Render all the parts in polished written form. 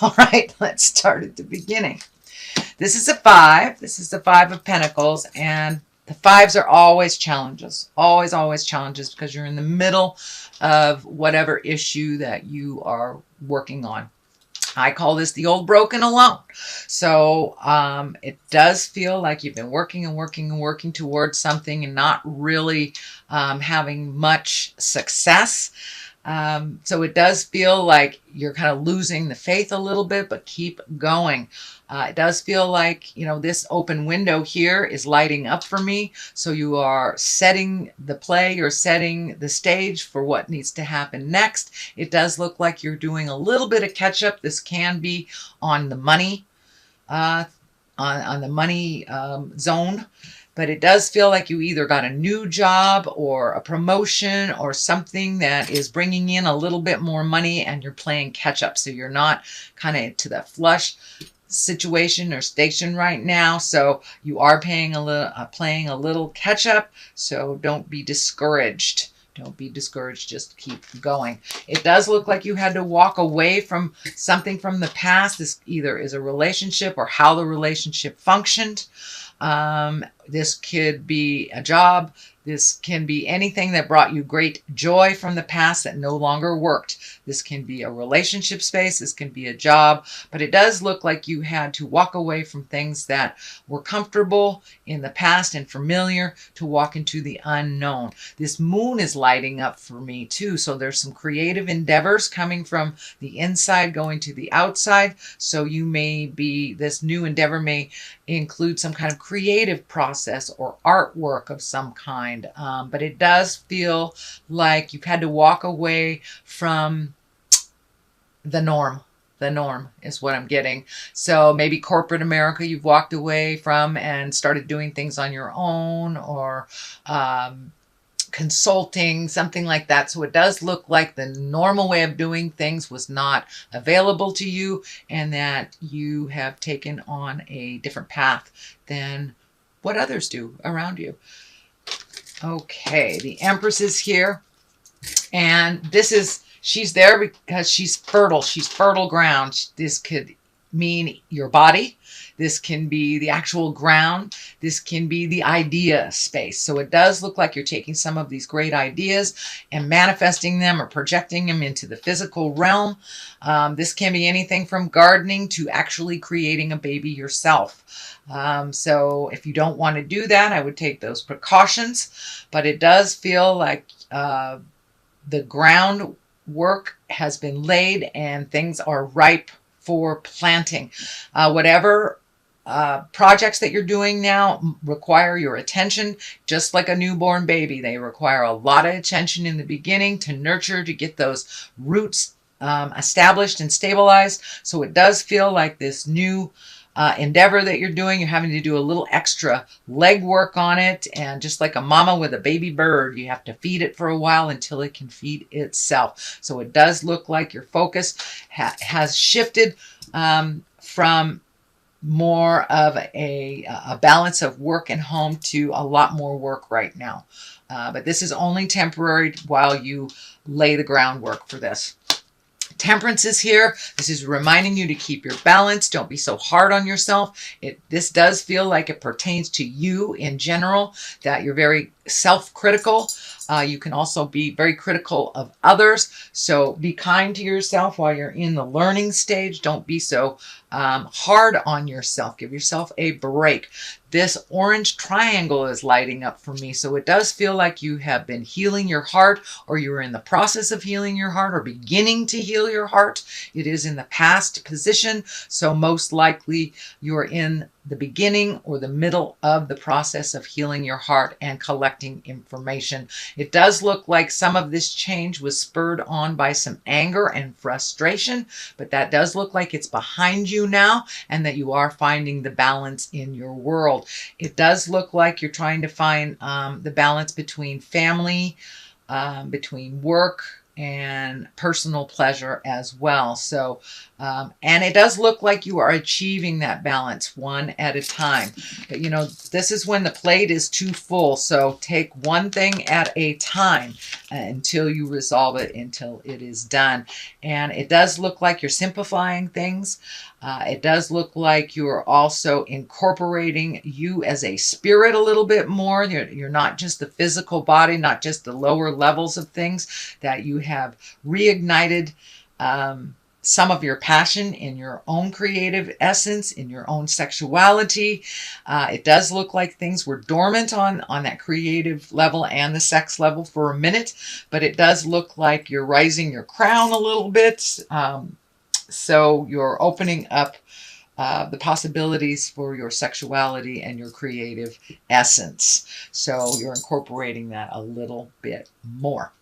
All right, let's start at the beginning. This is a 5. This is the 5 of Pentacles, and the 5s are always challenges. Always challenges, because you're in the middle of whatever issue that you are working on. I call this the old broken alone. So it does feel like you've been working and working towards something and not really having much success. So it does feel like you're kind of losing the faith a little bit, but keep going. It does feel like, you know, this open window here is lighting up for me. So you are setting the play, you're setting the stage for what needs to happen next. It does look like you're doing a little bit of catch up. This can be on the money, on the money zone. But it does feel like you either got a new job or a promotion or something that is bringing in a little bit more money, and you're playing catch up. So you're not kind of to the flush situation or station right now. So you are playing a little catch up. So don't be discouraged. Don't be discouraged. Just keep going. It does look like you had to walk away from something from the past. This either is a relationship or how the relationship functioned. This could be a job. This can be anything that brought you great joy from the past that no longer worked. This can be a relationship space. This can be a job. But it does look like you had to walk away from things that were comfortable in the past and familiar to walk into the unknown. This moon is lighting up for me too. So there's some creative endeavors coming from the inside going to the outside. So you may be, this new endeavor may include some kind of creative process or artwork of some kind. But it does feel like you've had to walk away from the norm. The norm is what I'm getting. So maybe corporate America you've walked away from and started doing things on your own, or consulting, something like that. So it does look like the normal way of doing things was not available to you, and that you have taken on a different path than what others do around you. Okay, the Empress is here, and this is, she's there because she's fertile. She's fertile ground. This could mean your body. This can be the actual ground. This can be the idea space. So it does look like you're taking some of these great ideas and manifesting them or projecting them into the physical realm. This can be anything from gardening to actually creating a baby yourself. So if you don't want to do that, I would take those precautions. But it does feel like the groundwork has been laid and things are ripe for planting. Whatever projects that you're doing now require your attention, just like a newborn baby. They require a lot of attention in the beginning to nurture, to get those roots established and stabilized. So it does feel like this new endeavor that you're doing, you're having to do a little extra legwork on it. And just like a mama with a baby bird, you have to feed it for a while until it can feed itself. So it does look like your focus has shifted from more of a balance of work and home to a lot more work right now. But this is only temporary while you lay the groundwork for this. Temperance is here. This is reminding you to keep your balance. Don't be so hard on yourself. This does feel like it pertains to you in general, that you're very self-critical. You can also be very critical of others. So be kind to yourself while you're in the learning stage. Don't be so hard on yourself. Give yourself a break. This orange triangle is lighting up for me. So it does feel like you have been healing your heart, or you're in the process of healing your heart, or beginning to heal your heart. It is in the past position. So most likely you're in the beginning or the middle of the process of healing your heart and collecting information. It does look like some of this change was spurred on by some anger and frustration, but that does look like it's behind you now, and that you are finding the balance in your world. It does look like you're trying to find the balance between family, between work, and personal pleasure as well. So, and it does look like you are achieving that balance one at a time. But you know, this is when the plate is too full. So take one thing at a time until you resolve it, until it is done. And it does look like you're simplifying things. It does look like you're also incorporating you as a spirit a little bit more. You're not just the physical body, not just the lower levels of things, that you have reignited some of your passion in your own creative essence, in your own sexuality. It does look like things were dormant on that creative level and the sex level for a minute, but it does look like you're raising your crown a little bit. So you're opening up the possibilities for your sexuality and your creative essence. So you're incorporating that a little bit more.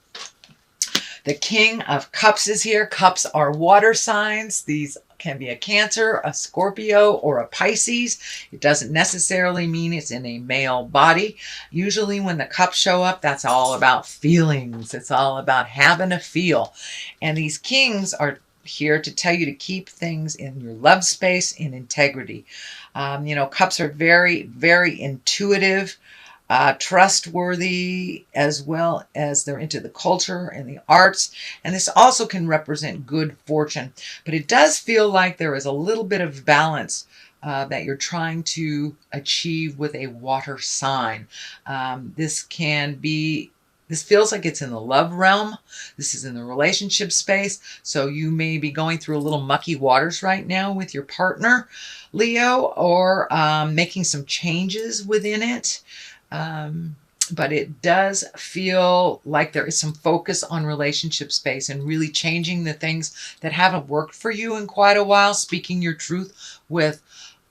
The King of Cups is here. Cups are water signs. These can be a Cancer, a Scorpio, or a Pisces. It doesn't necessarily mean it's in a male body. Usually when the cups show up, that's all about feelings. It's all about having a feel. And these kings are here to tell you to keep things in your love space in integrity. You know, cups are very, very intuitive, trustworthy, as well as they're into the culture and the arts. And this also can represent good fortune. But it does feel like there is a little bit of balance that you're trying to achieve with a water sign. This feels like it's in the love realm. This is in the relationship space. So you may be going through a little mucky waters right now with your partner, Leo, or making some changes within it. But it does feel like there is some focus on relationship space and really changing the things that haven't worked for you in quite a while, speaking your truth with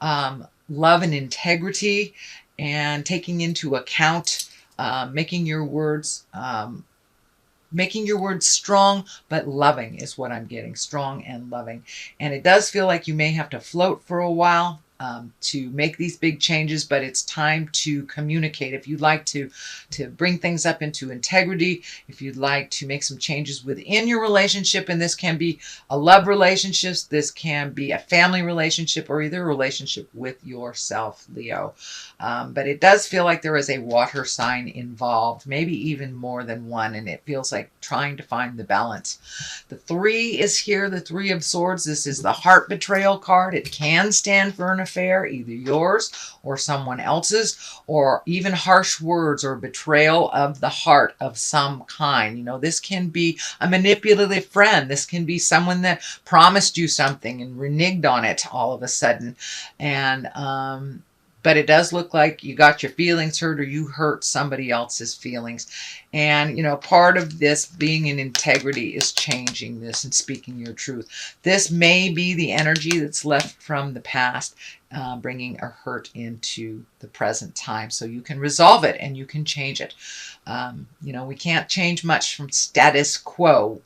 love and integrity, and taking into account making your words strong but loving is what I'm getting. Strong and loving. And it does feel like you may have to float for a while to make these big changes, but it's time to communicate. If you'd like to bring things up into integrity, if you'd like to make some changes within your relationship, and this can be a love relationship, this can be a family relationship, or either a relationship with yourself, Leo. But it does feel like there is a water sign involved, maybe even more than one, and it feels like trying to find the balance. The 3 is here, the 3 of Swords. This is the heart betrayal card. It can stand for an affair, either yours or someone else's, or even harsh words or betrayal of the heart of some kind. You know, this can be a manipulative friend. This can be someone that promised you something and reneged on it all of a sudden. And but it does look like you got your feelings hurt, or you hurt somebody else's feelings. And, you know, part of this being in integrity is changing this and speaking your truth. This may be the energy that's left from the past, bringing a hurt into the present time. So you can resolve it and you can change it. You know, we can't change much from status quo.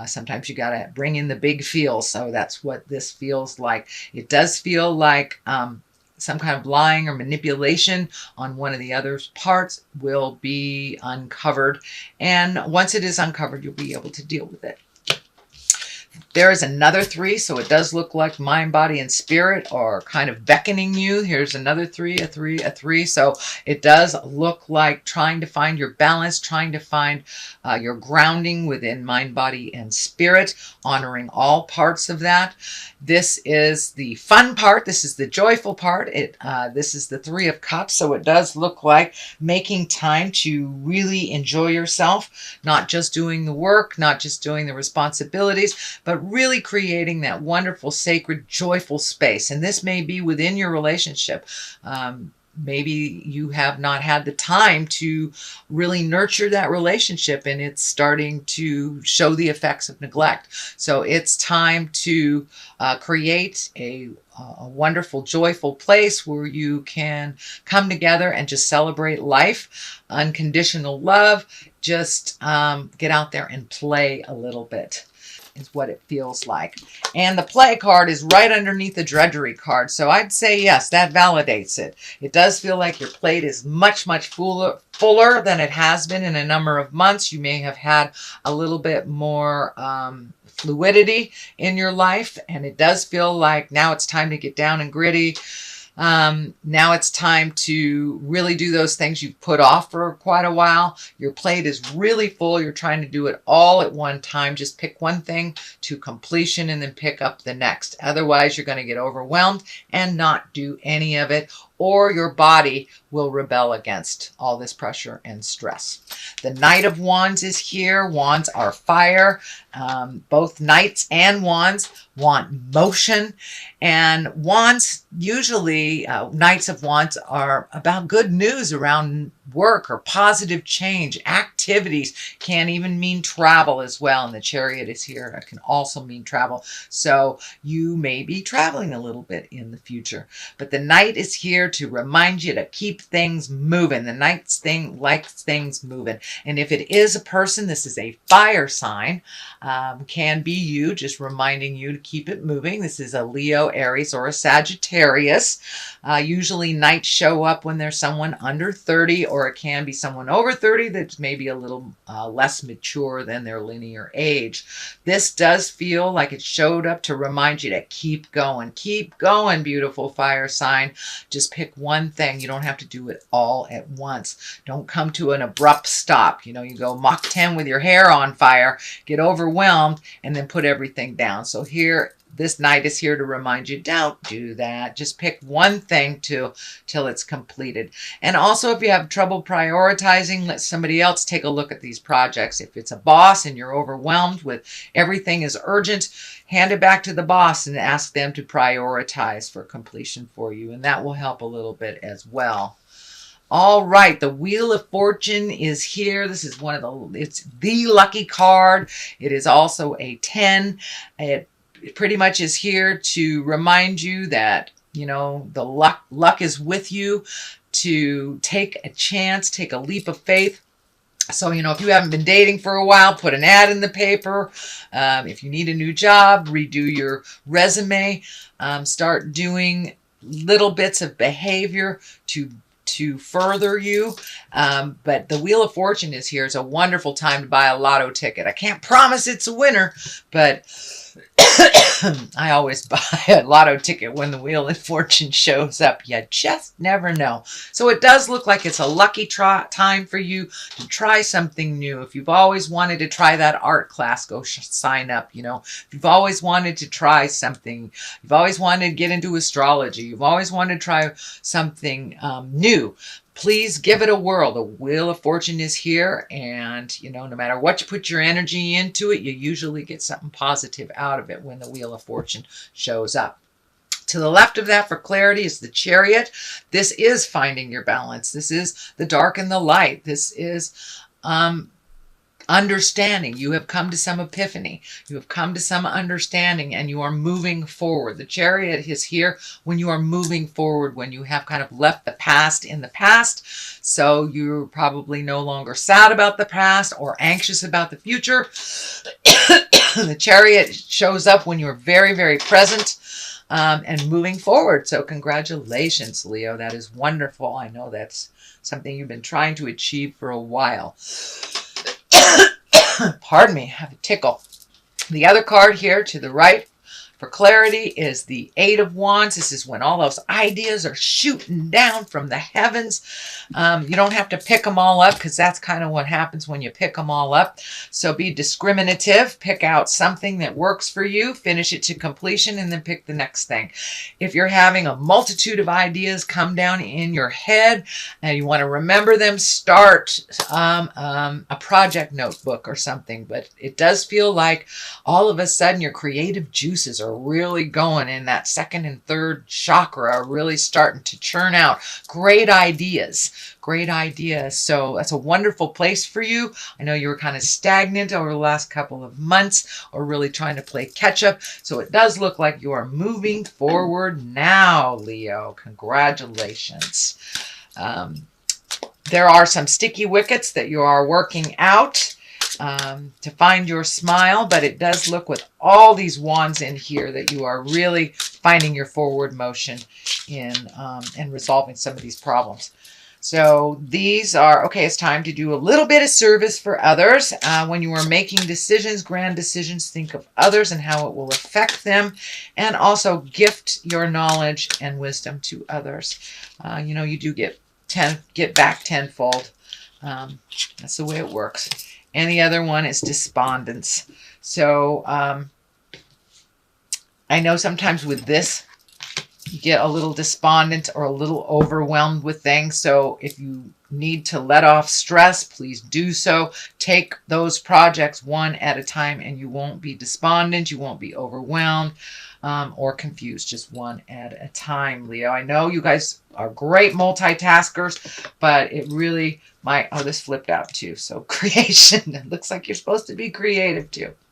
Sometimes you got to bring in the big feel. So that's what this feels like. It does feel like some kind of lying or manipulation on one of the other parts will be uncovered. And once it is uncovered, you'll be able to deal with it. There is another 3, so it does look like mind, body, and spirit are kind of beckoning you. Here's another 3, a 3, a 3. So it does look like trying to find your balance, trying to find your grounding within mind, body, and spirit, honoring all parts of that. This is the fun part. This is the joyful part. This is the 3 of Cups, so it does look like making time to really enjoy yourself, not just doing the work, not just doing the responsibilities, but really creating that wonderful, sacred, joyful space. And this may be within your relationship. Maybe you have not had the time to really nurture that relationship, and it's starting to show the effects of neglect. So it's time to create a wonderful, joyful place where you can come together and just celebrate life. Unconditional love. Just get out there and play a little bit is what it feels like. And the play card is right underneath the drudgery card. So I'd say yes, that validates it. It does feel like your plate is much, much fuller fuller than it has been in a number of months. You may have had a little bit more fluidity in your life, and it does feel like now it's time to get down and gritty. Now it's time to really do those things you've put off for quite a while. Your plate is really full. You're trying to do it all at one time. Just pick one thing to completion and then pick up the next. Otherwise, you're going to get overwhelmed and not do any of it, or your body will rebel against all this pressure and stress. The Knight of Wands is here. Wands are fire. Both knights and wands want motion. And wands, usually Knights of Wands are about good news around work or positive change, activities. Can even mean travel as well. And the Chariot is here. It can also mean travel. So you may be traveling a little bit in the future. But the Knight is here to remind you to keep things moving. The Knight's thing likes things moving. And if it is a person, this is a fire sign. Can be you, just reminding you to keep it moving. This is a Leo, Aries, or a Sagittarius. Usually Knights show up when there's someone under 30, or it can be someone over 30 that's maybe a little less mature than their linear age. This does feel like it showed up to remind you to keep going. Keep going, beautiful fire sign. Just pick one thing. You don't have to do it all at once. Don't come to an abrupt stop. You know, you go Mach 10 with your hair on fire, get overwhelmed, and then put everything down. So here, this Knight is here to remind you, don't do that. Just pick one thing till it's completed. And also, if you have trouble prioritizing, let somebody else take a look at these projects. If it's a boss and you're overwhelmed with everything is urgent, hand it back to the boss and ask them to prioritize for completion for you. And that will help a little bit as well. All right, the Wheel of Fortune is here. This is it's the lucky card. It is also a 10. It pretty much is here to remind you that, you know, the luck is with you, to take a chance, take a leap of faith. So, you know, if you haven't been dating for a while, put an ad in the paper. If you need a new job, redo your resume. Start doing little bits of behavior to further you. But the Wheel of Fortune is here. It's a wonderful time to buy a lotto ticket. I can't promise it's a winner, but I always buy a lotto ticket when the Wheel of Fortune shows up. You just never know. So it does look like it's a lucky time for you to try something new. If you've always wanted to try that art class, go sign up. You know, if you've always wanted to try something, you've always wanted to get into astrology, you've always wanted to try something new, please give it a whirl. The Wheel of Fortune is here, and, you know, no matter what you put your energy into it, you usually get something positive out of it when the Wheel of Fortune shows up. To the left of that, for clarity, is the Chariot. This is finding your balance. This is the dark and the light. This is understanding. You have come to some epiphany. You have come to some understanding, and you are moving forward. The Chariot is here when you are moving forward, when you have kind of left the past in the past. So you're probably no longer sad about the past or anxious about the future. The Chariot shows up when you're very, very present and moving forward. So congratulations, Leo. That is wonderful. I know that's something you've been trying to achieve for a while. Pardon me, I have a tickle. The other card here to the right for clarity is the Eight of Wands. This is when all those ideas are shooting down from the heavens. You don't have to pick them all up, because that's kind of what happens when you pick them all up. So be discriminative. Pick out something that works for you, finish it to completion, and then pick the next thing. If you're having a multitude of ideas come down in your head and you want to remember them, start a project notebook or something. But it does feel like all of a sudden your creative juices are really going, in that second and third chakra are really starting to churn out great ideas. Great ideas. So that's a wonderful place for you. I know you were kind of stagnant over the last couple of months, or really trying to play catch up. So it does look like you are moving forward now, Leo. Congratulations. There are some sticky wickets that you are working out to find your smile, but it does look, with all these wands in here, that you are really finding your forward motion in and resolving some of these problems. So these are, okay, it's time to do a little bit of service for others. When you are making decisions, grand decisions, think of others and how it will affect them. And also gift your knowledge and wisdom to others. You do get back tenfold. That's the way it works. And the other one is despondence. So I know sometimes with this, you get a little despondent or a little overwhelmed with things. So if you need to let off stress, please do so. Take those projects one at a time and you won't be despondent. You won't be overwhelmed or confused. Just one at a time, Leo. I know you guys are great multitaskers, but it really might... Oh, this flipped out too. So creation. It looks like you're supposed to be creative too.